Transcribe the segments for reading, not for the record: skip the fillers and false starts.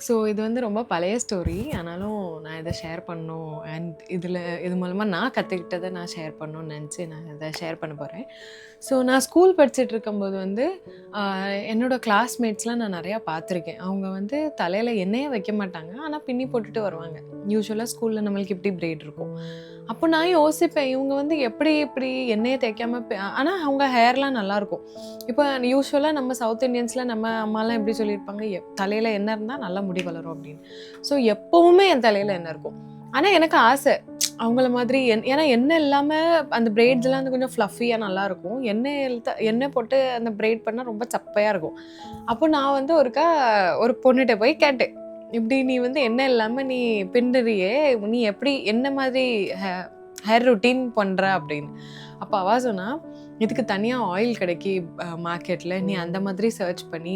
So இது வந்து ரொம்ப பழைய ஸ்டோரி. ஆனாலும் நான் இத ஷேர் பண்ணணும். அண்ட் இது மூலமா நான் கத்துக்கிட்டத நான் ஷேர் பண்ணணும்னு நெனச்சு நான் இத ஷேர் பண்ண போறேன். ஸோ நான் ஸ்கூல் படிச்சுட்டு இருக்கும்போது வந்து அ என்னோட கிளாஸ்மேட்ஸ்லாம் நான் நெறையா பார்த்துருக்கேன். அவங்க வந்து தலையில எண்ணெயே வைக்க மாட்டாங்க. ஆனா பின்னி போட்டுட்டு வருவாங்க. யூசுவலா ஸ்கூல்ல நம்மளுக்கு இப்படி பிரைட் இருக்கும். அப்போ நான் யோசிப்பேன், இவங்க வந்து எப்படி இப்படி எண்ணெயே தேய்க்காம ஆனா அவங்க ஹேர்லாம் நல்லாயிருக்கும். இப்போ யூசுவலா நம்ம சவுத் இண்டியன்ஸ்ல நம்ம அம்மாலாம் எப்படி சொல்லியிருப்பாங்க, தலையில எண்ணெய் இருந்தா நல்லா முடி வளரும் அப்படின்னு. ஸோ எப்பவுமே என் தலையில எண்ணெய் இருக்கும். ஆனா எனக்கு ஆசை, அவங்கள மாதிரி ஏன்னா எண்ணெய் இல்லாம அந்த பிரைட்ஸ்லாம் வந்து கொஞ்சம் ஃப்ளஃபியா நல்லாயிருக்கும். எண்ணெய் போட்டு அந்த பிரைட் பண்ணா ரொம்ப சப்பையா இருக்கும். அப்போ நான் வந்து ஒரு பொண்ணுட்ட போய் கேட்டேன். இப்படி நீ வந்து எண்ணெய் இல்லாம நீ பின்னுறியே, நீ எப்படி என்ன மாதிரி ஹேர் ரொட்டீன் பண்ற அப்படின்னு. அப்ப அவ சொன்னா, இதுக்கு தனியா ஆயில் கிடைக்கி மார்க்கெட்ல. நீ அந்த மாதிரி சர்ச் பண்ணி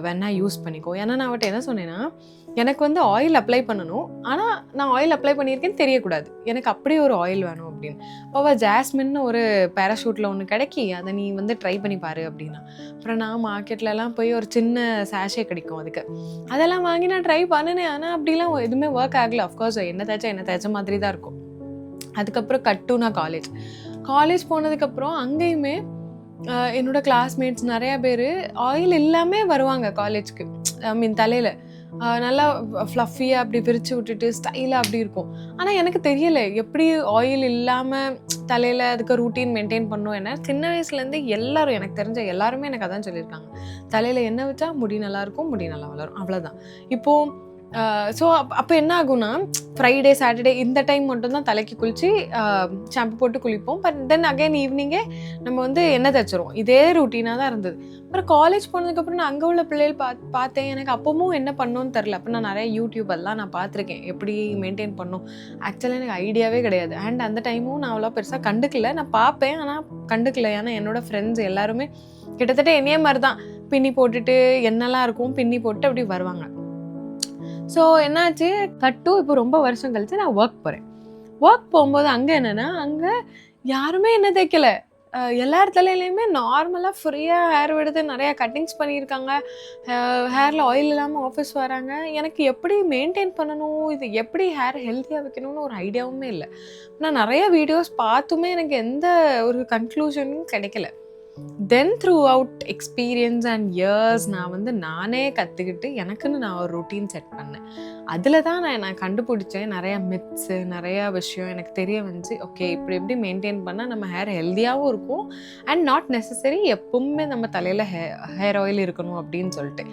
வேணா யூஸ் பண்ணிக்கோ. ஏன்னா நான் அவட்ட என்ன சொன்னேன்னா, எனக்கு வந்து ஆயில் அப்ளை பண்ணணும். ஆனா நான் ஆயில் அப்ளை பண்ணியிருக்கேன்னு தெரியக்கூடாது. எனக்கு அப்படியே ஒரு ஆயில் வேணும் அப்படின்னு. அப்ப அவ ஜாஸ்மின்னு ஒரு பேராஷூட்ல ஒண்ணு கிடைக்கி, அத நீ வந்து ட்ரை பண்ணி பாரு அப்படின்னா. அப்புறம் நான் மார்க்கெட்லலாம் போய் ஒரு சின்ன சாஷே கிடைக்கும் அதுக்கு. அதெல்லாம் வாங்கி நான் ட்ரை பண்ணுனேன். ஆனா அப்படிலாம் எதுவுமே ஒர்க் ஆகல. ஆஃப்கோர்ஸ் எண்ணெய் தேய்ச்ச மாதிரி தான் இருக்கும். அதுக்கப்புறம் நான் காலேஜ் போனதுக்கப்புறம் அங்கேயுமே என்னோட கிளாஸ்மேட்ஸ் நிறைய பேர் ஆயில் இல்லாமல் வருவாங்க காலேஜ்க்கு. ஐ மீன் தலையில் நல்லா ஃப்ளஃபியாக அப்படி விரித்து விட்டுட்டு ஸ்டைலாக அப்படி இருக்கும். ஆனால் எனக்கு தெரியலை எப்படி ஆயில் இல்லாமல் தலையில் அதுக்கு ரூட்டீன் மெயின்டைன் பண்ணும். ஏன்னா சின்ன வயசுலேருந்து எல்லாரும் எனக்கு தெரிஞ்ச எல்லாருமே எனக்கு அதான் சொல்லியிருக்காங்க, தலையில் எண்ணெய் வச்சா முடி நல்லாயிருக்கும், முடி நல்லா வளரும், அவ்வளோதான். இப்போது ஸோ அப்போ என்ன ஆகும்னா, ஃப்ரைடே சாட்டர்டே இந்த டைம் மட்டும்தான் தலைக்கு குளித்து ஷாம்பு போட்டு குளிப்போம். பட் தென் அகைன் ஈவினிங்கே நம்ம வந்து எண்ணெய் தேய்ச்சிரும். இதே ரூட்டீனாக தான் இருந்தது. அப்புறம் காலேஜ் போனதுக்கப்புறம் நான் அங்கே உள்ள பிள்ளைகள் பார்த்தேன். எனக்கு அப்பவும் என்ன பண்ணணும்னு தெரில. அப்போ நான் நிறைய யூடியூப் எல்லாம் நான் பார்த்துருக்கேன், எப்படி மெயின்டைன் பண்ணணும். ஆக்சுவலாக எனக்கு ஐடியாவே கிடையாது. அண்ட் அந்த டைமும் நான் அவ்வளோ பெருசாக கண்டுக்கல. நான் பார்ப்பேன், ஆனால் கண்டுக்கல. ஏன்னா என்னோடய ஃப்ரெண்ட்ஸ் எல்லாருமே கிட்டத்தட்ட என்னையே மாதிரி தான் பின்னி போட்டுட்டு எண்ணெய்லாம் இருக்கும், பின்னி போட்டு அப்படி வருவாங்க. ஸோ என்னாச்சு, இப்போ ரொம்ப வருஷம் கழிச்சு நான் ஒர்க் போகும்போது அங்கே என்னென்னா, அங்கே யாருமே எண்ணெய் தேய்க்கலை. எல்லார் தலையிலையுமே நார்மலாக ஃப்ரீயாக ஹேர் விடுது, நிறையா கட்டிங்ஸ் பண்ணியிருக்காங்க, ஹேரில் ஆயில் இல்லாமல் ஆஃபீஸ் வராங்க. எனக்கு எப்படி மெயின்டைன் பண்ணணும், இது எப்படி ஹேர் ஹெல்த்தியாக வைக்கணும்னு ஒரு ஐடியாவுமே இல்லை. நான் நிறைய வீடியோஸ் பார்த்துமே எனக்கு எந்த ஒரு கன்க்ளூஷனும் கிடைக்கல. Then throughout experience and years நான் வந்து நானே கற்றுக்கிட்டு எனக்குன்னு நான் ஒரு ரொட்டீன் செட் பண்ணேன். அதில் தான் நான் கண்டுபிடிச்சேன் நிறையா மித்ஸு, நிறையா விஷயம் எனக்கு தெரிய வந்துச்சு. ஓகே, இப்படி எப்படி மெயின்டைன் பண்ணால் நம்ம ஹேர் ஹெல்த்தியாகவும் இருக்கும் அண்ட் நாட் நெசசரி எப்பவுமே நம்ம தலையில் ஹேர் ஆயில் இருக்கணும் அப்படின்னு சொல்லிட்டு.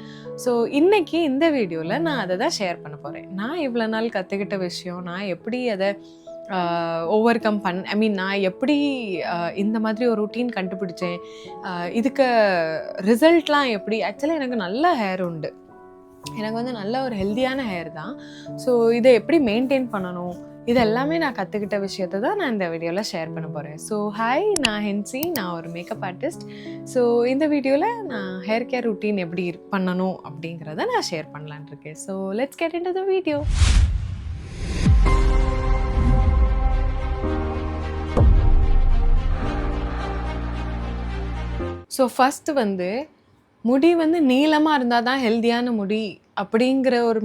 ஸோ இன்றைக்கி இந்த வீடியோவில் நான் அதை தான் ஷேர் பண்ண போகிறேன். நான் இவ்வளோ நாள் கற்றுக்கிட்ட விஷயம், நான் எப்படி அதை ஓவர் கம் நான் எப்படி இந்த மாதிரி ஒரு ரொட்டீன் கண்டுபிடிச்சேன், இதுக்கு ரிசல்ட்லாம் எப்படி. ஆக்சுவலாக எனக்கு நல்ல ஹேர் உண்டு, எனக்கு வந்து நல்ல ஒரு ஹெல்த்தியான ஹேர் தான். ஸோ இதை எப்படி மெயின்டைன் பண்ணணும், இது எல்லாமே நான் கற்றுக்கிட்ட விஷயத்தை தான் நான் இந்த வீடியோவில் ஷேர் பண்ண போகிறேன். ஸோ ஹாய், நான் ஹென்சி, நான் ஒரு மேக்கப் ஆர்டிஸ்ட். ஸோ இந்த வீடியோவில் நான் ஹேர் கேர் ரொட்டீன் எப்படி பண்ணணும் அப்படிங்கிறத நான் ஷேர் பண்ணலான் இருக்கேன். So let's get into the video. So first வந்து முடி வந்து நீளமாக இருந்தால் தான் ஹெல்த்தியான முடி அப்படிங்கிற ஒரு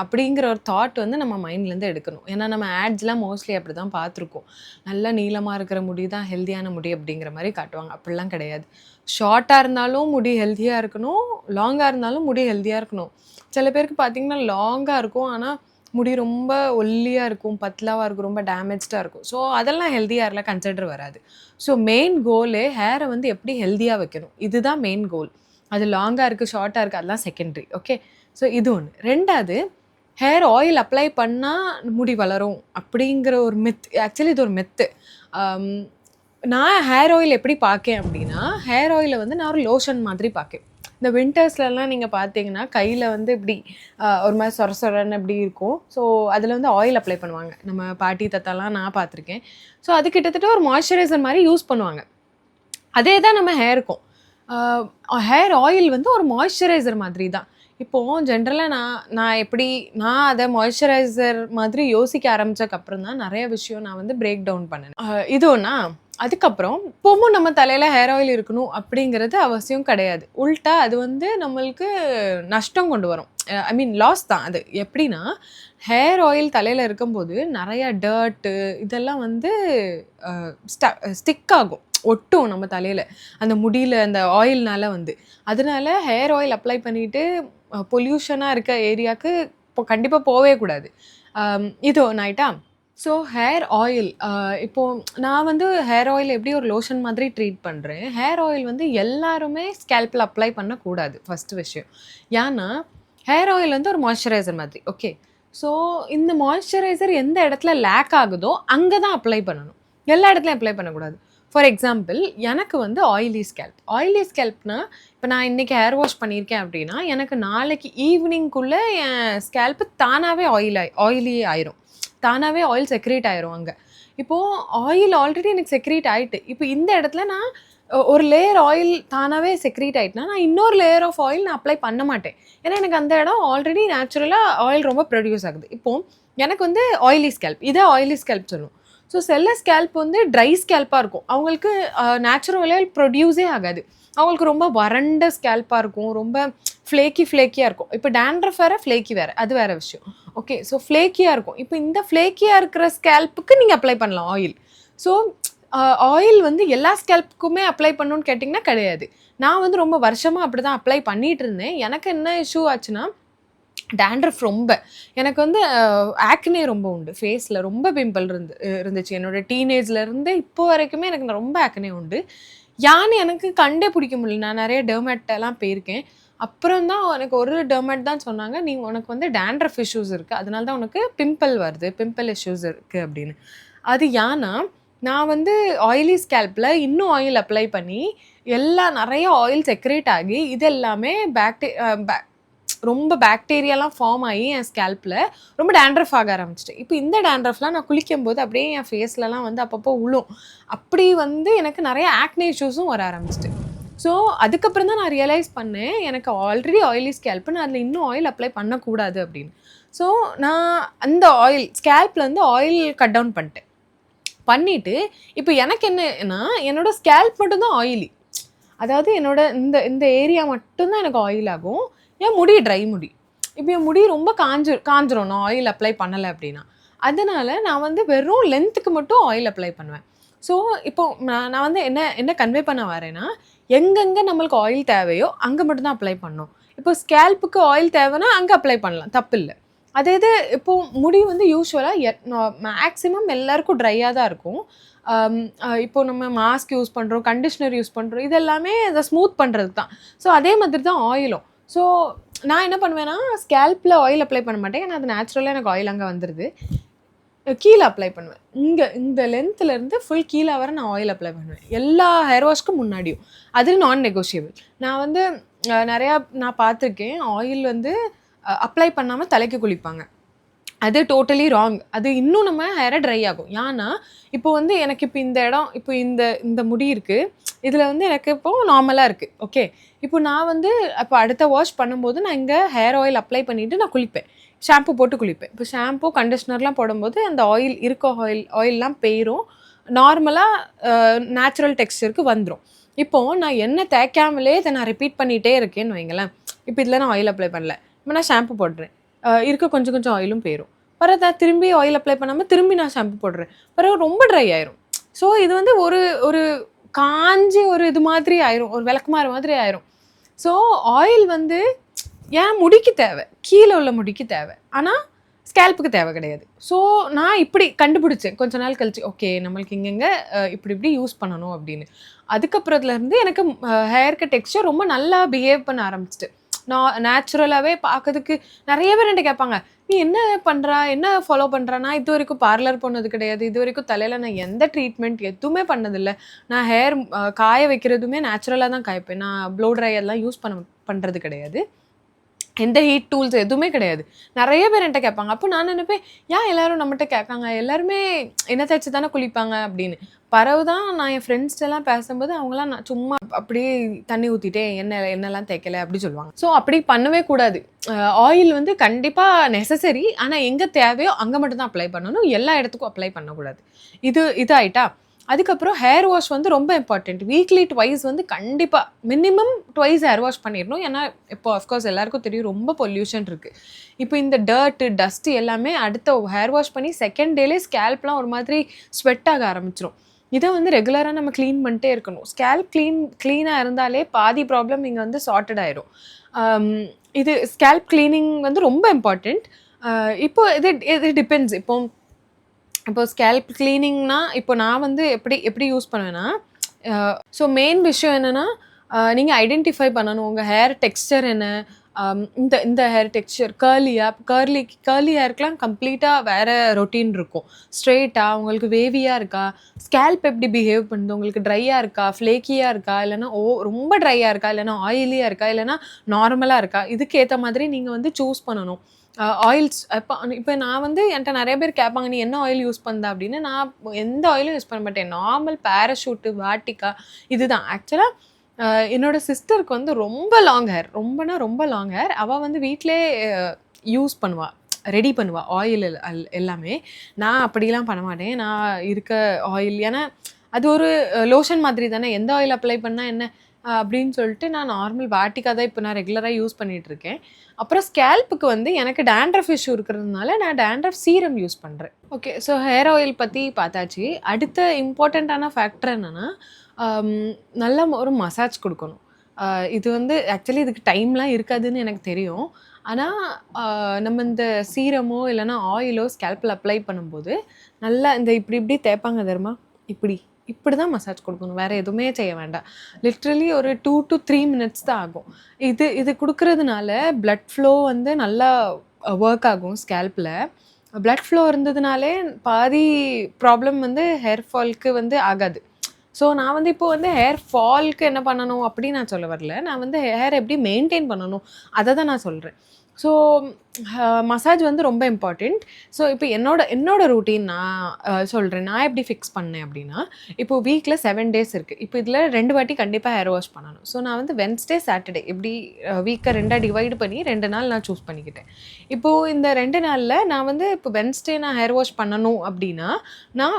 அப்படிங்கிற ஒரு தாட் வந்து நம்ம மைண்ட்லேருந்து எடுக்கணும். ஏன்னா நம்ம ஆட்ஸ்லாம் மோஸ்ட்லி அப்படி தான் பார்த்துருக்கோம். நல்லா நீளமாக இருக்கிற முடி தான் ஹெல்த்தியான முடி அப்படிங்கிற மாதிரி காட்டுவாங்க. அப்படிலாம் கிடையாது. ஷார்ட்டாக இருந்தாலும் முடி ஹெல்த்தியாக இருக்கணும், லாங்காக இருந்தாலும் முடி ஹெல்த்தியாக இருக்கணும். சில பேருக்கு பார்த்திங்கன்னா லாங்காக இருக்கும், ஆனால் முடி ரொம்ப ஒல்லியாக இருக்கும், பத்லாவாக இருக்கும், ரொம்ப டேமேஜ்டாக இருக்கும். ஸோ அதெல்லாம் ஹெல்தி ஹேரில் கன்சிடர் வராது. ஸோ மெயின் கோலே ஹேரை வந்து எப்படி ஹெல்த்தியாக வைக்கணும், இதுதான் மெயின் கோல். அது லாங்காக இருக்குது, ஷார்ட்டாக இருக்குது, அதெல்லாம் செகண்டரி. ஓகே, ஸோ இது ஒன்று. ரெண்டாவது, ஹேர் ஆயில் அப்ளை பண்ணால் முடி வளரும் அப்படிங்கிற ஒரு மித். ஆக்சுவலி இது ஒரு மித்து. நான் ஹேர் ஆயில் எப்படி பார்க்கேன் அப்படின்னா, ஹேர் ஆயிலை வந்து நான் ஒரு லோஷன் மாதிரி பார்க்கேன். இந்த வின்டர்ஸ்லலாம் நீங்கள் பார்த்தீங்கன்னா கையில் வந்து இப்படி ஒரு மாதிரி சொரன்னு இப்படி இருக்கும். ஸோ அதில் வந்து ஆயில் அப்ளை பண்ணுவாங்க. நம்ம பாட்டி தாத்தாலாம் நான் பார்த்துருக்கேன். ஸோ அது கிட்டத்தட்ட ஒரு மாய்ஸ்சரைசர் மாதிரி யூஸ் பண்ணுவாங்க. அதே தான் நம்ம ஹேருக்கும். ஹேர் ஆயில் வந்து ஒரு மாய்ஸ்சரைசர் மாதிரி தான். இப்போது ஜென்ரலாக நான் அதை மாய்ஸ்சரைசர் மாதிரி யோசிக்க ஆரம்பித்ததுக்கப்புறம் தான் நிறைய விஷயம் நான் வந்து பிரேக் டவுன் பண்ணேன். இது ஒன்றா. அதுக்கப்புறம் இப்பவும் நம்ம தலையில ஹேர் ஆயில் இருக்கணும் அப்படிங்கிறது அவசியம் கிடையாது. உல்ட்டா அது வந்து நம்மளுக்கு நஷ்டம் கொண்டு வரும். ஐ மீன் லாஸ் தான் அது. எப்படின்னா, ஹேர் ஆயில் தலையில இருக்கும்போது நெறைய டர்ட்டு இதெல்லாம் வந்து அ ஸ்ட ஸ்டிக் ஆகும். ஒட்டும் நம்ம தலையில. அந்த முடியில அந்த ஆயில்னால வந்து. அதனால ஹேர் ஆயில் அப்ளை பண்ணிட்டு பொல்யூஷனா இருக்க ஏரியாக்கு இப்போ கண்டிப்பா போவே கூடாது. இது ஒண்ணு ஆயிட்டா? ஸோ ஹேர் ஆயில் இப்போ நான் வந்து ஹேர் ஆயில் எப்படி ஒரு லோஷன் மாதிரி ட்ரீட் பண்றேன். ஹேர் ஆயில் வந்து எல்லாருமே ஸ்கேல்ப்ல அப்ளை பண்ணக்கூடாது ஃபர்ஸ்ட் விஷயம். ஏன்னா, ஹேர் ஆயில் வந்து ஒரு மாய்ஸ்சரைசர் மாதிரி. ஓகே. ஸோ இந்த மாய்ஸ்சரைசர் எந்த இடத்துல லேக் ஆகுதோ, அங்க தான் அப்ளை பண்ணணும். எல்லா இடத்துலயும் அப்ளை பண்ணக்கூடாது. ஃபார் எக்ஸாம்பிள் எனக்கு வந்து ஆயிலி ஸ்கேல்ப். ஆயிலி ஸ்கேல்ப்னா, இப்போ நான் இன்னைக்கு ஹேர் வாஷ் பண்ணியிருக்கேன் அப்படின்னா, எனக்கு நாளைக்கு ஈவினிங்குள்ள என் ஸ்கேல்ப் தானாவே ஆயிலி ஆயிரும். தானாவே ஆயில் செக்ரேட் ஆயிரும் அங்க. இப்போ ஆயில் ஆல்ரெடி எனக்கு செக்ரேட் ஆயிட்டு. இப்போ இந்த இடத்துல நான் ஒரு லேயர் ஆயில் தானாவே செக்ரேட் ஆயிட்டுனா, நான் இன்னொரு லேயர் ஆஃப் ஆயில் நான் அப்ளை பண்ண மாட்டேன். ஏன்னா எனக்கு அந்த இடம் ஆல்ரெடி நேச்சுரலா ஆயில் ரொம்ப ப்ரொடியூஸ் ஆகுது. இப்போ எனக்கு வந்து ஆயிலி ஸ்கேல்ப். இத ஆயிலி ஸ்கேல்ப் சொல்லுவோம். ஸோ சில ஸ்கேல்ப் வந்து ட்ரை ஸ்கேல்ப்பா இருக்கும். அவங்களுக்கு நேச்சுரல் ஆயில் ப்ரொடியூஸே ஆகாது. அவங்களுக்கு ரொம்ப வறண்ட ஸ்கேல்ப்பா இருக்கும். ரொம்ப ஃப்ளேக்கியா இருக்கும். இப்போ டாண்ட்ரஃப் வேற, ஃப்ளேக்கி வேற. அது வேற விஷயம். ஓகே. ஸோ ஃப்ளேக்கியா இருக்கும். இப்போ இந்த ஃப்ளேக்கியா இருக்கிற ஸ்கேல்ப்புக்கு நீங்க அப்ளை பண்ணலாம் ஆயில். ஸோ ஆயில் வந்து எல்லா ஸ்கேல்ப்புக்குமே அப்ளை பண்ணணும்னு கேட்டிங்கன்னா கிடையாது. நான் வந்து ரொம்ப வருஷமா அப்படிதான் அப்ளை பண்ணிட்டு இருந்தேன். எனக்கு என்ன இஷ்யூ ஆச்சுன்னா, டாண்ட்ரஃப் ரொம்ப. எனக்கு வந்து ஆக்னே ரொம்ப உண்டு. ஃபேஸ்ல ரொம்ப பிம்பிள் இருந்துச்சு. என்னோட டீனேஜ்ல இருந்து இப்போ வரைக்குமே எனக்கு ரொம்ப ஆக்னே உண்டு. யான்னு எனக்கு கண்டே பிடிக்க முடியல. நான் நெறைய டெர்மேட்டெல்லாம் போயிருக்கேன். அப்புறம் தான் எனக்கு ஒரு டெர்மேட் தான் சொன்னாங்க, "நீ உனக்கு வந்து டாண்ட்ரஃப் இஷ்யூஸ் இருக்கு. அதனால தான் உனக்கு பிம்பிள் வருது. பிம்பிள் இஷ்யூஸ் இருக்கு" அப்படின்னு. அது ஏன்னா, நான் வந்து ஆயிலி ஸ்கேல்ப்ல இன்னும் ஆயில் அப்ளை பண்ணி, நெறைய ஆயில் செக்ரேட் ஆகி, இது எல்லாமே ரொம்ப பாக்டீரியாலாம் ஃபார்ம் ஆகி என் ஸ்கேல்ப்ல ரொம்ப டாண்ட்ரஃப் ஆக ஆரம்பிச்சுட்டு. இப்போ இந்த டாண்ட்ரஃப்லாம் நான் குளிக்கும்போது அப்படியே என் ஃபேஸ்லலாம் வந்து அப்பப்போ உழும். அப்படி வந்து எனக்கு நெறைய ஆக்னே இஷ்யூஸும் வர ஆரம்பிச்சுட்டு. ஸோ அதுக்கப்புறம் தான் நான் ரியலைஸ் பண்ணேன், எனக்கு ஆல்ரெடி ஆயிலி ஸ்கேல்ப். நான் அதில இன்னும் ஆயில் அப்ளை பண்ணக்கூடாது அப்படின்னு. ஸோ நான் அந்த ஆயில் ஸ்கேல்ப்ல இருந்து ஆயில் கட் டவுன் பண்ணிட்டேன். பண்ணிட்டு இப்போ எனக்கு என்னன்னா, என்னோட ஸ்கேல்ப் மட்டும் தான் ஆயிலி. அதாவது என்னோட இந்த இந்த ஏரியா மட்டும் தான் எனக்கு ஆயில் ஆகும். என் முடி ட்ரை முடி. இப்போ என் முடி ரொம்ப காஞ்சிரும் நான் ஆயில் அப்ளை பண்ணல அப்படின்னா. அதனால நான் வந்து வெறும் லென்த்துக்கு மட்டும் ஆயில் அப்ளை பண்ணுவேன். ஸோ இப்போ நான் வந்து என்ன என்ன கன்வே பண்ண வரேன்னா, எங்கெங்க நம்மளுக்கு ஆயில் தேவையோ அங்க மட்டும் தான் அப்ளை பண்ணணும். இப்போ ஸ்கேல்ப்புக்கு ஆயில் தேவைன்னா அங்க அப்ளை பண்ணலாம். தப்பில்ல. அதே இது இப்போ முடி வந்து யூசுவலா மேக்ஸிமம் எல்லாருக்கும் ட்ரையா தான் இருக்கும். இப்போ நம்ம மாஸ்க் யூஸ் பண்றோம், கண்டிஷனர் யூஸ் பண்றோம். இது எல்லாமே அத ஸ்மூத் பண்றதுக்கு தான். ஸோ அதே மாதிரி தான் ஆயிலும். ஸோ நான் என்ன பண்ணுவேன்னா, ஸ்கேல்ப்ல ஆயில் அப்ளை பண்ண மாட்டேன். ஏன்னா அது நேச்சுரலா எனக்கு ஆயில் அங்க வந்துருது. கீழ அப்ளை பண்ணுவேன். இந்த லென்த்ல இருந்து ஃபுல் கீழ வர நான் ஆயில் அப்ளை பண்ணுவேன். எல்லா ஹேர் வாஷ்க்கும் முன்னாடியும். அது நான் நெகோஷியபிள். நான் வந்து நெறையா நான் பார்த்துருக்கேன். ஆயில் வந்து அப்ளை பண்ணாம தலைக்கு குளிப்பாங்க. அது டோட்டலி ராங். அது இன்னும் நம்ம ஹேர ட்ரை ஆகும். ஏன்னா, இப்போ வந்து எனக்கு இப்போ இந்த இடம் இப்போ இந்த இந்த முடி இருக்கு. இதில வந்து எனக்கு இப்போ நார்மலா இருக்கு. ஓகே. இப்போ நான் வந்து அப்போ அடுத்த வாஷ் பண்ணும்போது நான் இங்க ஹேர் ஆயில் அப்ளை பண்ணிட்டு நான் குளிப்பேன். ஷாம்பு போட்டு குளிப்பேன். இப்போ ஷாம்பு, கண்டிஷனர்லாம் போடும்போது அந்த ஆயில்லாம் போயிரும். நார்மலா நேச்சுரல் டெக்ஸ்சருக்கு வந்துரும். இப்போ நான் எண்ணெய் தேய்க்காமலே இத நான் ரிப்பீட் பண்ணிட்டே இருக்கேன்னு வைங்களேன். இப்போ இதில நான் ஆயில் அப்ளை பண்ணல. இப்போ நான் ஷாம்பு போடுறேன். இருக்க கொஞ்சம் கொஞ்சம் ஆயிலும் போயிரும். பிறகு நான் திரும்பி ஆயில் அப்ளை பண்ணாம திரும்பி நான் ஷாம்பு போடுறேன். பிறகு ரொம்ப ட்ரை ஆயிரும். ஸோ இது வந்து ஒரு ஒரு காஞ்சு ஒரு இது மாதிரி ஆயிரும். ஒரு விளக்குமாறு மாதிரி ஆயிரும். ஸோ ஆயில் வந்து என் முடிக்கு தேவை. கீழ உள்ள முடிக்கு தேவை. ஆனா ஸ்கேல்ப்புக்கு தேவை கிடையாது. ஸோ நான் இப்படி கண்டுபிடிச்சேன். கொஞ்ச நாள் கழிச்சு, ஓகே நம்மளுக்கு இங்கங்க இப்படி இப்படி யூஸ் பண்ணணும் அப்படின்னு. அதுக்கப்புறத்துலருந்து எனக்கு ஹேர்க்கு டெக்ஸ்சர் ரொம்ப நல்லா பிஹேவ் பண்ண ஆரம்பிச்சுட்டு. நேச்சுரலாவே பார்க்கறதுக்கு நெறைய பேர் என்ட்ட கேட்பாங்க, "நீ என்ன பண்றா? என்ன ஃபாலோ பண்றா?" நான் இதுவரைக்கும் பார்லர் போனது கிடையாது. இதுவரைக்கும் தலையில நான் எந்த ட்ரீட்மெண்ட் எதுவுமே பண்ணதில்ல. நான் ஹேர் காய வைக்கிறதுமே நேச்சுரலா தான் காய்ப்பேன். நான் ப்ளோ ட்ரையர்லாம் யூஸ் பண்றது கிடையாது. எந்த ஹீட் டூல்ஸ் எதுவுமே கிடையாது. நெறைய பேர் என்ட்ட கேட்பாங்க. அப்போ நான் நெனைப்பேன், ஏன் எல்லாரும் நம்மட்ட கேட்காங்க? எல்லாருமே எண்ணெய் தேய்ச்சு தானே குளிப்பாங்க அப்படின்னு. பிறவு தான் நான் என் ஃப்ரெண்ட்ஸ்ட்டலாம் பேசும்போது அவங்கலாம் நான் சும்மா அப்படியே தண்ணி ஊத்திட்டேன், எண்ணெய்லாம் தேய்க்கல அப்படி சொல்லுவாங்க. ஸோ அப்படி பண்ணவே கூடாது. ஆயில் வந்து கண்டிப்பா நெசசரி. ஆனா எங்க தேவையோ அங்க மட்டும் தான் அப்ளை பண்ணணும். எல்லா இடத்துக்கும் அப்ளை பண்ணக்கூடாது. இது ஆயிட்டா? அதுக்கப்புறம் ஹேர் வாஷ் வந்து ரொம்ப இம்பார்ட்டண்ட். வீக்லி ட்வைஸ் வந்து கண்டிப்பாக மினிமம் ட்வைஸ் ஹேர் வாஷ் பண்ணிடணும். ஏன்னா இப்போ அஃப்கோர்ஸ் எல்லாருக்கும் தெரியும் ரொம்ப பொல்யூஷன் இருக்குது. இப்போ இந்த டர்ட்டு டஸ்ட்டு எல்லாமே அடுத்த ஹேர் வாஷ் பண்ணி செகண்ட் டேலே ஸ்கேல்ப்லாம் ஒரு மாதிரி ஸ்வெட் ஆக ஆரம்பிச்சிடும். இதை வந்து ரெகுலராக நம்ம க்ளீன் பண்ணிட்டே இருக்கணும். ஸ்கேல்ப் க்ளீனாக இருந்தாலே பாதி ப்ராப்ளம் இங்கே வந்து சார்ட்டட் ஆயிரும். இது ஸ்கேல்ப் க்ளீனிங் வந்து ரொம்ப இம்பார்ட்டண்ட். இப்போ இது டிபெண்ட்ஸ். இப்போ ஸ்கேல்ப் க்ளீனிங்னா இப்போ நான் வந்து எப்படி யூஸ் பண்ணுவேன்னா, ஸோ மெயின் விஷயம் என்னென்னா, நீங்கள் ஐடென்டிஃபை பண்ணணும் உங்கள் ஹேர் டெக்ஸ்சர் என்ன. இந்த ஹேர் டெக்ஸ்சர் கர்லி ஹேருக்குலாம் கம்ப்ளீட்டாக வேறு ரொட்டீன் இருக்கும். ஸ்ட்ரெயிட்டாக உங்களுக்கு வேவியாக இருக்கா, ஸ்கேல்ப் எப்படி பிஹேவ் பண்ணுது, உங்களுக்கு ட்ரையாக இருக்கா, ஃப்ளேக்கியாக இருக்கா, இல்லைனா ரொம்ப ட்ரையாக இருக்கா, இல்லைனா ஆயிலியாக இருக்கா, இல்லைனா நார்மலாக இருக்கா, இதுக்கு ஏற்ற மாதிரி நீங்கள் வந்து சூஸ் பண்ணணும். ஆயில்ஸ் இப்போ நான் வந்து என்கிட்ட நிறைய பேர் கேட்பாங்க, நீ என்ன ஆயில் யூஸ் பண்ண அப்படின்னு. நான் எந்த ஆயிலும் யூஸ் பண்ண மாட்டேன். நார்மல் பேராஷூட்டு, வாட்டிக்கா இதுதான். ஆக்சுவலாக என்னோட சிஸ்டருக்கு வந்து ரொம்ப லாங் ஹேர், ரொம்ப லாங் ஹேர். அவள் வந்து வீட்டிலே யூஸ் பண்ணுவாள், ரெடி பண்ணுவாள் ஆயில் எல்லாமே. நான் அப்படிலாம் பண்ண மாட்டேன். நான் இருக்க ஆயில், ஏன்னா அது ஒரு லோஷன் மாதிரி தானே, எந்த ஆயில் அப்ளை பண்ணால் என்ன அப்படின்னு சொல்லிட்டு நான் நார்மல் வாட்டிக்கா தான் இப்போ நான் ரெகுலராக யூஸ் பண்ணிகிட்ருக்கேன். அப்புறம் ஸ்கேல்ப்புக்கு வந்து எனக்கு டேண்ட்ரஃப் இஷ்யூ இருக்கிறதுனால நான் டேண்ட்ரஃப் சீரம் யூஸ் பண்ணுறேன். ஓகே, ஸோ ஹேர் ஆயில் பற்றி பார்த்தாச்சு. அடுத்த இம்பார்ட்டண்ட்டான ஃபேக்டர் என்னென்னா, நல்லா ஒரு மசாஜ் கொடுக்கணும். இது வந்து ஆக்சுவலி இதுக்கு டைம்லாம் இருக்காதுன்னு எனக்கு தெரியும். ஆனால் நம்ம இந்த சீரமோ இல்லைனா ஆயிலோ ஸ்கேல்பில் அப்ளை பண்ணும்போது நல்லா இந்த இப்படி தேய்ப்பாங்க தெரியுமா, இப்படி தான் மசாஜ் கொடுக்கணும். வேறு எதுவுமே செய்ய வேண்டாம். லிட்ரலி ஒரு 2 to 3 மினிட்ஸ் தான் ஆகும். இது கொடுக்கறதுனால பிளட் ஃப்ளோ வந்து நல்லா ஒர்க் ஆகும். ஸ்கேல்பில் பிளட் ஃப்ளோ இருந்ததுனாலே பாதி ப்ராப்ளம் வந்து ஹேர் ஃபால்க்கு வந்து ஆகாது. ஸோ நான் வந்து இப்போ வந்து ஹேர் ஃபால்க்கு என்ன பண்ணணும் அப்படின்னு நான் சொல்ல வரல. நான் வந்து ஹேர் எப்படி மெயின்டைன் பண்ணணும் அதை தான் நான் சொல்கிறேன். ஸோ மசாஜ் வந்து ரொம்ப இம்பார்ட்டண்ட். ஸோ இப்போ என்னோட ரூட்டீன் நான் சொல்கிறேன். நான் எப்படி ஃபிக்ஸ் பண்ணேன் அப்படின்னா, இப்போது வீக்கில் 7 days இருக்குது. இப்போ இதில் 2 வாட்டி கண்டிப்பாக ஹேர் வாஷ் பண்ணணும். ஸோ நான் வந்து வென்ஸ்டே சாட்டர்டே இப்படி வீக்கை 2ஆக டிவைடு பண்ணி 2 நாள் நான் சூஸ் பண்ணிக்கிட்டேன். இப்போது இந்த 2 நாளில் நான் வந்து இப்போ வென்ஸ்டே நான் ஹேர் வாஷ் பண்ணணும் அப்படின்னா, நான்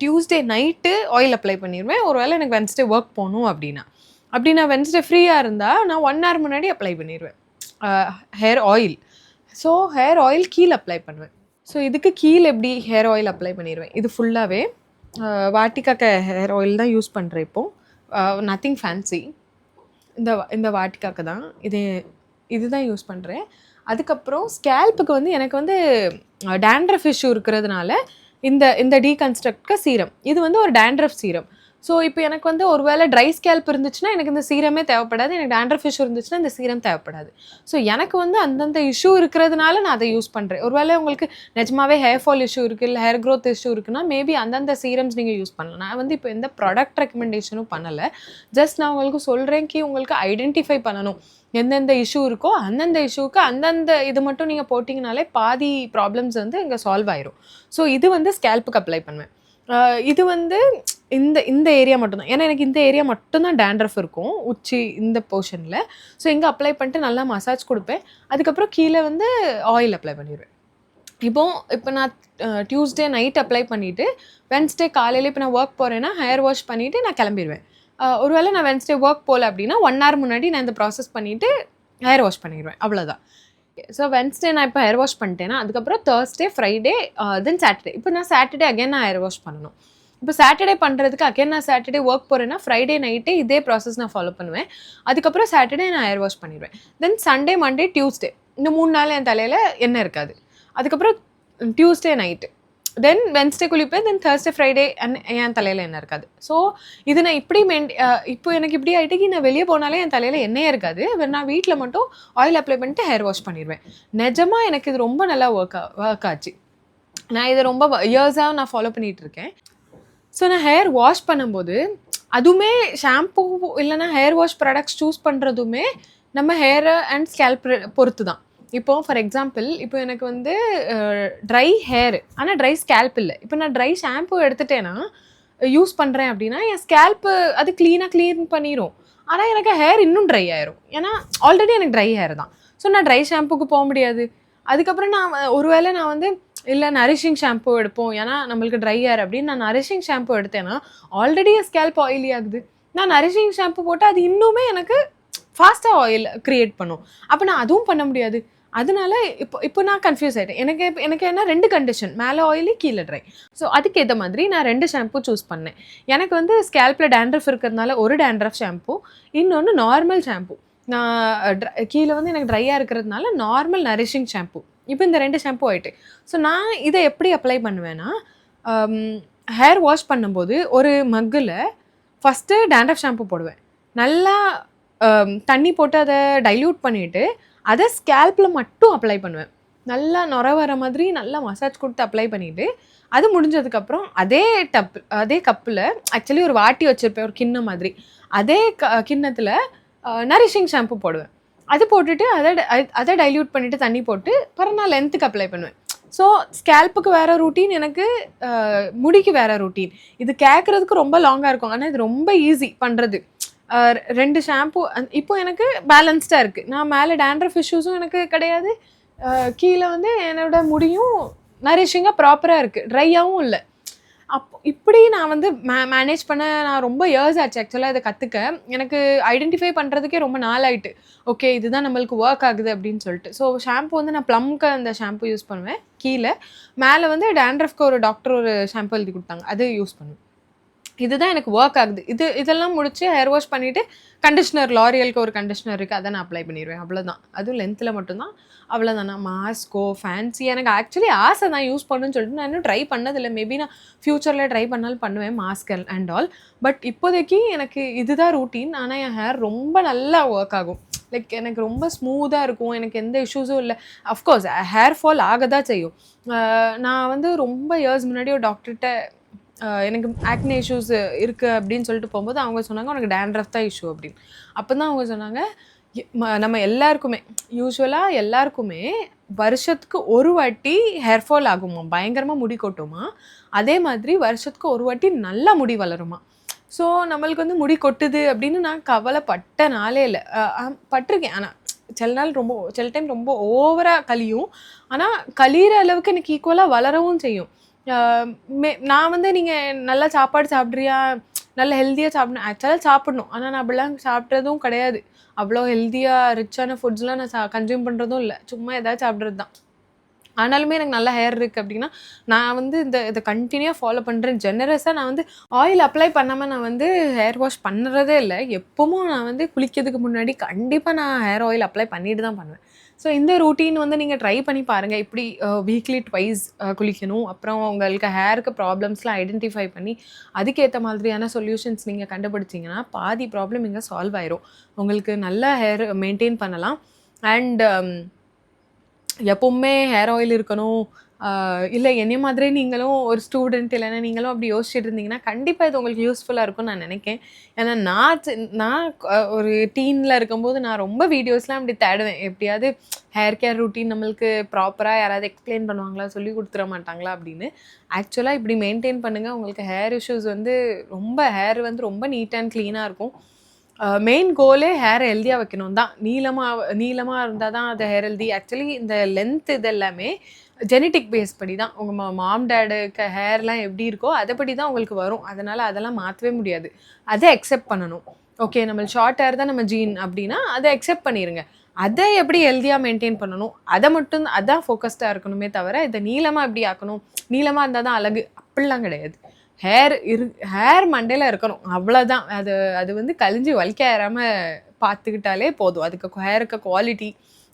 டியூஸ்டே நைட்டு ஆயில் அப்ளை பண்ணிடுவேன். ஒரு வேளை எனக்கு வென்ஸ்டே ஒர்க் போகணும் அப்படி நான் வென்ஸ்டே ஃப்ரீயாக இருந்தால் நான் 1 hour முன்னாடி அப்ளை பண்ணிடுவேன் hair oil. So hair oil கீழே அப்ளை பண்ணுவேன். ஸோ இதுக்கு கீழே எப்படி ஹேர் ஆயில் அப்ளை பண்ணிடுவேன். இது ஃபுல்லாகவே வாட்டிக்காக்க ஹேர் ஆயில் தான் யூஸ் பண்ணுறேன். இப்போது நத்திங் ஃபேன்சி. இந்த வாட்டிக்காக்க தான் இதுதான் யூஸ் பண்ணுறேன். அதுக்கப்புறம் ஸ்கேல்ப்புக்கு வந்து எனக்கு வந்து டேண்ட்ரஃப் இஷ்யூ இருக்கிறதுனால இந்த டீகன்ஸ்ட்ரக்ட்க்கு சீரம், இது வந்து ஒரு டேண்ட்ரஃப் சீரம். ஸோ இப்போ எனக்கு வந்து ஒரு வேளை ட்ரை ஸ்கேல்ப் இருந்துச்சுன்னா எனக்கு இந்த சீரமே தேவைப்படாது. எனக்கு டேண்ட்ரஃப் இஷ்யூ இருந்துச்சுன்னா இந்த சீரம் தேவைப்படாது. ஸோ எனக்கு வந்து அந்தந்த இஷ்யூ இருக்கிறதுனால நான் அதை யூஸ் பண்ணுறேன். ஒரு வேளை உங்களுக்கு நிஜமாவே ஹேர் ஃபால் இஷ்யூ இருக்குது, இல்லை ஹேர் க்ரோத் இஷ்யூ இருக்குன்னா மேபி அந்தந்த சீரம்ஸ் நீங்கள் யூஸ் பண்ணலாம். நான் வந்து இப்போ எந்த ப்ராடக்ட் ரெக்கமெண்டேஷனும் பண்ணலை. ஜஸ்ட் நான் உங்களுக்கு சொல்கிறேன் கி உங்களுக்கு ஐடென்டிஃபை பண்ணணும் எந்தெந்த இஷ்யூ இருக்கோ அந்தந்த இஷ்யூவுக்கு அந்தந்த இது மட்டும் நீங்கள் போட்டிங்கனாலே பாதி ப்ராப்ளம்ஸ் வந்து இங்கே சால்வ் ஆயிரும். ஸோ இது வந்து ஸ்கேல்ப்புக்கு அப்ளை பண்ணுவேன். இது வந்து இந்த ஏரியா மட்டும்தான். ஏன்னா எனக்கு இந்த ஏரியா மட்டும்தான் டேண்ட்ரஃப் இருக்கும், உச்சி இந்த போர்ஷனில். ஸோ இங்கே அப்ளை பண்ணிட்டு நல்லா மசாஜ் கொடுப்பேன். அதுக்கப்புறம் கீழே வந்து ஆயில் அப்ளை பண்ணிடுவேன். இப்போ நான் டியூஸ்டே நைட் அப்ளை பண்ணிவிட்டு வென்ஸ்டே காலையில் இப்போ நான் ஒர்க் போகிறேன்னா ஹேர் வாஷ் பண்ணிவிட்டு நான் கிளம்பிடுவேன். ஒருவேளை நான் வென்ஸ்டே ஒர்க் போகல அப்படின்னா 1 hour முன்னாடி நான் இந்த ப்ராசஸ் பண்ணிவிட்டு ஹேர் வாஷ் பண்ணிடுவேன். அவ்வளோதான். ஸோ வென்ஸ்டே நான் இப்போ ஹேர் வாஷ் பண்ணிட்டேன்னா அதுக்கப்புறம் தேர்ஸ்டே, ஃப்ரைடே, தென் சாட்டர்டே. இப்போ நான் சாட்டர்டே அகைன் நான் ஹேர் வாஷ் பண்ணணும். இப்போ சாட்டர்டே பண்ணுறதுக்கு அகைன் நான் சாட்டர்டே ஒர்க் போகிறேன்னா ஃப்ரைடே நைட்டே இதே ப்ராசஸ் நான் ஃபாலோ பண்ணுவேன். அதுக்கப்புறம் சாட்டர்டே நான் ஹேர் வாஷ் பண்ணிடுவேன். தென் சண்டே, மண்டே, டியூஸ்டே இந்த 3 நாள் என் தலையில் எண்ணெய் இருக்காது. அதுக்கப்புறம் டியூஸ்டே நைட்டு, தென் வென்ஸ்டே குளிப்பேன். தென் தேர்ஸ்டே, ஃப்ரைடே என் தலையில் எண்ணெய் இருக்காது. ஸோ இது நான் இப்படி இப்போ எனக்கு இப்படி ஆகிட்டு நான் வெளியே போனாலே என் தலையில் எண்ணெயே இருக்காது. நான் வீட்டில் மட்டும் ஆயில் அப்ளை பண்ணிட்டு ஹேர் வாஷ் பண்ணிடுவேன். நிஜமாக எனக்கு இது ரொம்ப நல்லா ஒர்க் ஆச்சு. நான் இதை ரொம்ப இயர்ஸாக நான் ஃபாலோ பண்ணிகிட்டு இருக்கேன். ஸோ நான் ஹேர் வாஷ் பண்ணும்போது அதுவுமே ஷாம்பூ இல்லைனா ஹேர் வாஷ் ப்ராடக்ட்ஸ் சூஸ் பண்ணுறதுமே நம்ம ஹேரை அண்ட் ஸ்கேல்ப் பொறுத்து தான். இப்போது ஃபார் எக்ஸாம்பிள் இப்போ எனக்கு வந்து ட்ரை ஹேர் ஆனால் ட்ரை ஸ்கேல்ப் இல்லை. இப்போ நான் ட்ரை ஷாம்பூ எடுத்துட்டேன்னா யூஸ் பண்ணுறேன் அப்படின்னா என் ஸ்கேல்ப்பு அது க்ளீன் பண்ணிடும். ஆனால் எனக்கு ஹேர் இன்னும் ட்ரை ஆயிரும். ஏன்னா ஆல்ரெடி எனக்கு ட்ரை ஹேர் தான். ஸோ நான் ட்ரை ஷாம்புக்கு போக முடியாது. அதுக்கப்புறம் நான் ஒருவேளை நான் வந்து இல்லை நரிஷிங் ஷாம்பு எடுப்போம் ஏன்னா நம்மளுக்கு ட்ரை ஹேர் அப்படின்னு நான் நரிஷிங் ஷாம்பு எடுத்தேன்னா ஆல்ரெடி ஸ்கேல்ப் ஆயிலி ஆகுது. நான் நரிஷிங் ஷாம்பு போட்டால் அது இன்னுமே எனக்கு ஃபாஸ்ட்டாக ஆயில் க்ரியேட் பண்ணும். அப்போ நான் அதுவும் பண்ண முடியாது. அதனால இப்போ நான் கன்ஃபியூஸ் ஆகிட்டேன். எனக்கு என்ன 2 கண்டிஷன், மேலே ஆயிலி கீழே ட்ரை. ஸோ அதுக்கேற்ற மாதிரி நான் 2 ஷாம்பு சூஸ் பண்ணேன். எனக்கு வந்து ஸ்கேல்பில் டேண்ட்ரஃப் இருக்கிறதுனால ஒரு டேண்ட்ரஃப் ஷாம்பு, இன்னொன்று நார்மல் ஷாம்பு. நான் கீழே வந்து எனக்கு ட்ரையாக இருக்கிறதுனால நார்மல் நரிஷிங் ஷாம்பு. இப்போ இந்த 2 ஷாம்பு ஆகிட்டு. ஸோ நான் இதை எப்படி அப்ளை பண்ணுவேன்னா, ஹேர் வாஷ் பண்ணும்போது ஒரு மக்கில் ஃபஸ்ட்டு டேண்ட்ரஃப் ஷாம்பு போடுவேன். நல்லா தண்ணி போட்டு அதை டைல்யூட் பண்ணிவிட்டு அதை ஸ்கேல்பில் மட்டும் அப்ளை பண்ணுவேன். நல்லா நுர வர மாதிரி நல்லா மசாஜ் கொடுத்து அப்ளை பண்ணிவிட்டு அது முடிஞ்சதுக்கப்புறம் அதே கப்பில் ஆக்சுவலி ஒரு வாட்டி வச்சுருப்பேன், ஒரு கிண்ணம் மாதிரி. அதே கிண்ணத்தில் நரிஷிங் ஷாம்பு போடுவேன். அது போட்டுட்டு அதை டைல்யூட் பண்ணிவிட்டு தண்ணி போட்டு அப்புறம் நான் லென்த்துக்கு அப்ளை பண்ணுவேன். ஸோ ஸ்கேல்ப்புக்கு வேறு ரூட்டீன், எனக்கு முடிக்கு வேறு ரூட்டீன். இது கேட்குறதுக்கு ரொம்ப லாங்காக இருக்கும், ஆனால் இது ரொம்ப ஈஸி பண்ணுறது. 2 ஷாம்பு இப்போ எனக்கு பேலன்ஸ்டாக இருக்குது. நான் மேலே டேண்ட்ரஃப் இஷ்யூஸும் எனக்கு கிடையாது, கீழே வந்து என்னோட முடியும் நரிஷிங்காக ப்ராப்பராக இருக்குது, ட்ரையாகவும் இல்லை. இப்படி நான் வந்து மேனேஜ் பண்ண நான் ரொம்ப இயர்ஸ் ஆச்சு ஆக்சுவலாக இதை கற்றுக்க. எனக்கு ஐடென்டிஃபை பண்ணுறதுக்கே ரொம்ப நாள் ஆகிட்டு. ஓகே இதுதான் நம்மளுக்கு ஒர்க் ஆகுது அப்படின்னு சொல்லிட்டு. ஸோ ஷாம்பு வந்து நான் ப்ளம்க்கு அந்த ஷாம்பு யூஸ் பண்ணுவேன் கீழே. மேலே வந்து டேண்ட்ரஃப்க்கு ஒரு டாக்டர் ஒரு ஷாம்பு எழுதி கொடுத்தாங்க, அது யூஸ் பண்ணுவேன். இதுதான் எனக்கு ஒர்க் ஆகுது. இதெல்லாம் முடிச்சு ஹேர் வாஷ் பண்ணிவிட்டு கண்டிஷ்னர், லாரியலுக்கு ஒரு கண்டிஷ்னர் இருக்குது, அதை நான் அப்ளை பண்ணிடுவேன். அவ்வளோதான். அதுவும் லென்த்தில் மட்டும்தான். அவ்வளோதான். நான் மாஸ்கோ ஃபேன்சி எனக்கு ஆக்சுவலி ஆசை தான் யூஸ் பண்ணுன்னு சொல்லிட்டு நான் இன்னும் ட்ரை பண்ணதில்லை. மேபி நான் ஃப்யூச்சரில் ட்ரை பண்ணாலும் பண்ணுவேன் மாஸ்க் அண்ட் ஆல். பட் இப்போதைக்கு எனக்கு இதுதான் ரூட்டீன். ஆனால் என் ஹேர் ரொம்ப நல்லா ஒர்க் ஆகும். லைக் எனக்கு ரொம்ப ஸ்மூத்தாக இருக்கும், எனக்கு எந்த இஷ்யூஸும் இல்லை. அஃப்கோர்ஸ் ஹேர் ஃபால் ஆக தான் செய்யும். நான் வந்து ரொம்ப இயர்ஸ் முன்னாடி ஒரு டாக்டர்கிட்ட எனக்கு ஆக்னே இஷ்யூஸ் இருக்குது அப்படின்னு சொல்லிட்டு போகும்போது அவங்க சொன்னாங்க உனக்கு டேண்ட்ரஃப் தான் இஷ்யூ அப்படின்னு. அப்போ தான் அவங்க சொன்னாங்க நம்ம எல்லாருக்குமே யூஸ்வலாக எல்லாருக்குமே வருஷத்துக்கு ஒரு வாட்டி ஹேர் ஃபால் ஆகுமா, பயங்கரமாக முடி கொட்டுமா, அதே மாதிரி வருஷத்துக்கு ஒரு வாட்டி நல்லா முடி வளருமா. ஸோ நம்மளுக்கு வந்து முடி கொட்டுது அப்படின்னு நான் கவலைப்பட்ட நாளே இல்லை. பட்டிருக்கேன், ஆனால் சில டைம் ரொம்ப ஓவராக கழியும். ஆனால் கழிகிற அளவுக்கு எனக்கு ஈக்குவலாக வளரவும் செய்யும். நான் வந்து நீங்கள் நல்லா சாப்பாடு சாப்பிட்றியா, நல்ல ஹெல்த்தியாக சாப்பிடணும், ஆக்சுவலாக சாப்பிடணும். ஆனால் நான் அப்படிலாம் சாப்பிட்றதும் கிடையாது. அவ்வளோ ஹெல்த்தியாக ரிச்சான ஃபுட்ஸ்லாம் நான் கன்சியூம் பண்ணுறதும் இல்லை, சும்மா ஏதாவது சாப்பிட்றது தான். ஆனாலுமே எனக்கு நல்ல ஹேர் இருக்குது அப்படின்னா நான் வந்து இதை கண்டினியூவாக ஃபாலோ பண்ணுறேன். ஜெனரஸாக நான் வந்து ஆயில் அப்ளை பண்ணாமல் நான் வந்து ஹேர் வாஷ் பண்ணுறதே இல்லை. எப்பவும் நான் வந்து குளிக்கிறதுக்கு முன்னாடி கண்டிப்பாக நான் ஹேர் ஆயில் அப்ளை பண்ணிட்டு தான் பண்ணுவேன். ஸோ இந்த ரூட்டீன் வந்து நீங்கள் ட்ரை பண்ணி பாருங்கள். இப்படி வீக்லி ட்வைஸ் குளிக்கணும். அப்புறம் உங்களுக்கு ஹேருக்கு ப்ராப்ளம்ஸ்லாம் ஐடென்டிஃபை பண்ணி அதுக்கேற்ற மாதிரியான சொல்யூஷன்ஸ் நீங்கள் கண்டுபிடிச்சிங்கன்னா பாதி ப்ராப்ளம் இங்கே சால்வ் ஆயிரும். உங்களுக்கு நல்ல ஹேர் மெயின்டைன் பண்ணலாம். அண்ட் எப்போவுமே ஹேர் ஆயில் இருக்கணும், இல்லை என்னைய மாதிரி நீங்களும் ஒரு ஸ்டூடெண்ட் இல்லைன்னா நீங்களும் அப்படி யோசிச்சுட்டு இருந்தீங்கன்னா கண்டிப்பாக இது உங்களுக்கு யூஸ்ஃபுல்லாக இருக்கும்னு நான் நினைக்கிறேன். ஏன்னா நான் ஒரு டீனில் இருக்கும்போது நான் ரொம்ப வீடியோஸ்லாம் அப்படி தேடுவேன். எப்படியாவது ஹேர் கேர் ரூட்டீன் நம்மளுக்கு ப்ராப்பராக யாராவது எக்ஸ்பிளைன் பண்ணுவாங்களா, சொல்லி கொடுத்துட மாட்டாங்களா அப்படின்னு. ஆக்சுவலாக இப்படி மெயின்டைன் பண்ணுங்கள், உங்களுக்கு ஹேர் இஷ்யூஸ் வந்து ஹேர் வந்து ரொம்ப நீட் அண்ட் க்ளீனாக இருக்கும். மெயின் கோலே ஹேர் ஹெல்த்தியாக வைக்கணும் தான். நீளமாக இருந்தால் தான் அது ஹேர் ஹெல்தி. ஆக்சுவலி இந்த லென்த் இது எல்லாமே ஜெனட்டிக் பேஸ் படி தான். உங்கள் மாம் டேடுக்கு ஹேர்லாம் எப்படி இருக்கோ அதைப்படி தான் உங்களுக்கு வரும். அதனால் அதெல்லாம் மாற்றவே முடியாது. அதை அக்செப்ட் பண்ணணும். ஓகே நம்ம ஷார்ட் ஹேர் தான் நம்ம ஜீன் அப்படின்னா அதை அக்செப்ட் பண்ணிடுங்க. அதை எப்படி ஹெல்த்தியாக மெயின்டைன் பண்ணணும் அதான் ஃபோக்கஸ்டாக இருக்கணுமே தவிர இதை நீளமாக எப்படி ஆக்கணும், நீளமாக இருந்தால் தான் அழகு அப்படிலாம் கிடையாது. ஹேர் மண்டையில் இருக்கணும், அவ்வளோதான். அது வந்து கழிஞ்சு வலிக்க ஏறாமல் பார்த்துக்கிட்டாலே போதும். அதுக்கு ஹேருக்கு குவாலிட்டி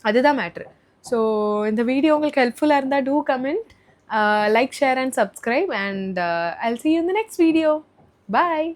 அதுதான் மேட்ரு. ஸோ இந்த வீடியோ உங்களுக்கு ஹெல்ப்ஃபுல்லாக இருந்தால் do comment, like, share and subscribe, and I'll see you in the next video. Bye.